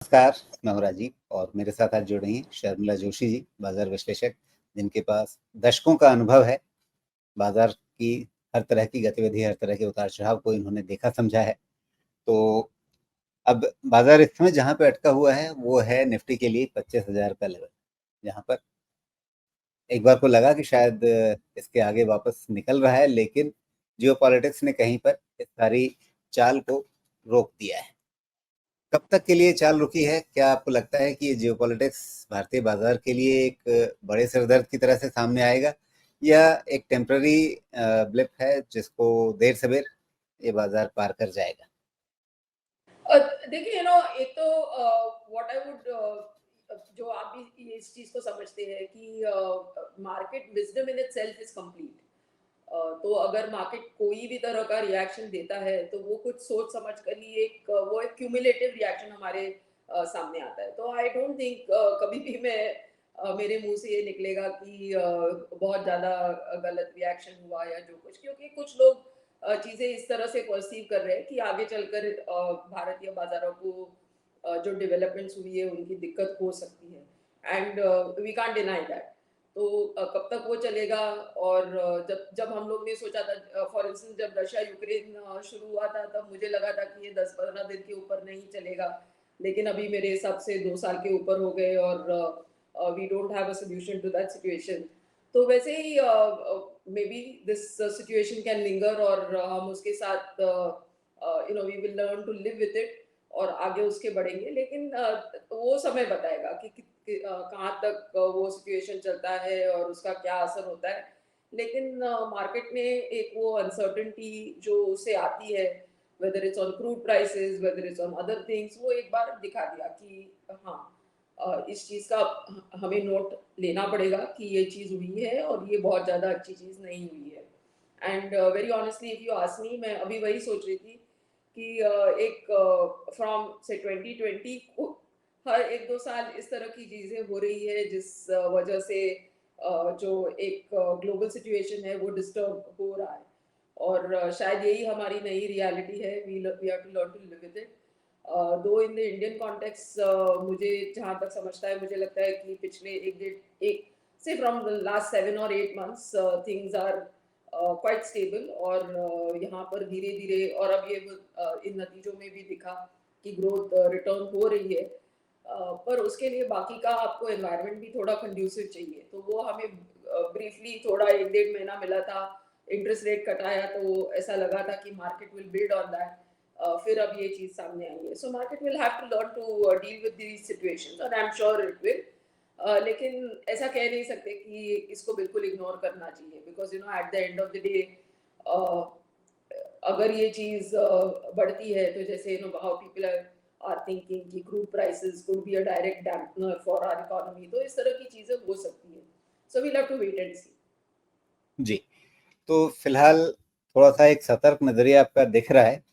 नमस्कार, मैं हूँ राजीव और मेरे साथ आज जुड़ रही हैं शर्मिला जोशी जी, बाज़ार विश्लेषक, जिनके पास दशकों का अनुभव है। बाज़ार की हर तरह की गतिविधि, हर तरह के उतार-चढ़ाव को इन्होंने देखा समझा है। तो अब बाज़ार इस समय जहाँ पे अटका हुआ है, वो है निफ्टी के लिए 25,000 का लेवल, जहाँ पर एक बार को लगा कि शायद इसके आगे वापस निकल रहा है, लेकिन जियोपॉलिटिक्स ने कहीं पर इस सारी चाल को रोक दिया है। कब तक के लिए चाल रुकी है? क्या आपको लगता है कि ये जियोपॉलिटिक्स भारतीय बाजार के लिए एक बड़े सिरदर्द की तरह से सामने आएगा, या एक टेम्पररी ब्लिप है जिसको देर सवेर ये बाजार पार कर जाएगा? देखिए एक तो व्हाट आई वुड जो आप भी ये इस चीज को समझते हैं कि market wisdom in itself is complete. तो अगर मार्केट कोई भी तरह का रिएक्शन देता है तो वो कुछ सोच समझ कर ही वो एक क्यूमुलेटिव रिएक्शन हमारे सामने आता है। तो आई डोंट थिंक कभी भी मेरे मुंह से ये निकलेगा कि बहुत ज्यादा गलत रिएक्शन हुआ या जो कुछ, क्योंकि कुछ लोग चीजें इस तरह से परसीव कर रहे हैं कि आगे चलकर भारतीय बाजारों को जो डेवलपमेंट्स हुई है उनकी दिक्कत हो सकती है, and we can't deny that. तो कब तक वो चलेगा? और जब जब हम लोग ने सोचा था, फॉर इंस्टेंस जब रशिया यूक्रेन शुरू हुआ था, तब मुझे लगा था कि ये 10-15 दिन के ऊपर नहीं चलेगा, लेकिन अभी मेरे हिसाब से 2 साल के ऊपर हो गए और we don't have a solution to that situation. तो वैसे ही maybe this situation can linger, और हम उसके साथ we will learn to live with it और आगे उसके बढ़ेंगे। लेकिन वो समय बताएगा कि कहाँ तक वो सिचुएशन चलता है और उसका क्या असर होता है। लेकिन मार्केट में एक वो अनसर्टेनिटी जो उससे आती है, whether it's on crude prices, whether it's on other things, वो एक बार दिखा दिया कि हाँ, इस चीज का हमें नोट लेना पड़ेगा कि ये चीज हुई है और ये बहुत ज्यादा अच्छी चीज नहीं हुई है। And very honestly if you ask me, मैं अभी वही सोच रही थी कि एक फ्रॉम से 2020 को हर 1-2 साल इस तरह की चीजें हो रही है जिस वजह से जो एक ग्लोबल सिचुएशन है वो डिस्टर्ब हो रहा है। और शायद यही हमारी नई रियलिटी है। We have to learn to live with it. Though in the Indian context, मुझे जहाँ तक समझता है, मुझे लगता है कि पिछले एक डेढ़ एक से फ्रॉम द लास्ट 7 और 8 months things are quite stable. और यहाँ पर धीरे धीरे, और अब ये इन नतीजों में भी दिखा कि ग्रोथ रिटर्न हो रही है। पर उसके लिए बाकी का आपको एनवायरनमेंट भी थोड़ा कंड्यूसिव चाहिए। तो वो हमें ब्रीफली थोड़ा 1-1.5 महीना मिला था, इंटरेस्ट रेट कटाया तो ऐसा लगा था कि market will build on that. फिर अब ये चीज सामने आई है, so market will have to learn to deal with these situations, और I am sure it will. लेकिन ऐसा कह नहीं सकते कि इसको बिल्कुल इग्नोर करना चाहिए, because at the end of the day अगर ये चीज बढ़ती है तो जैसे हाउ पीपल आर थिंकिंग कि crude prices could be a direct dampener for our economy, तो इस तरह की चीजें हो सकती है। So we have to wait and see. जी, तो फिलहाल थोड़ा-सा एक सतर्क नज़रिया आपका दिख रहा है।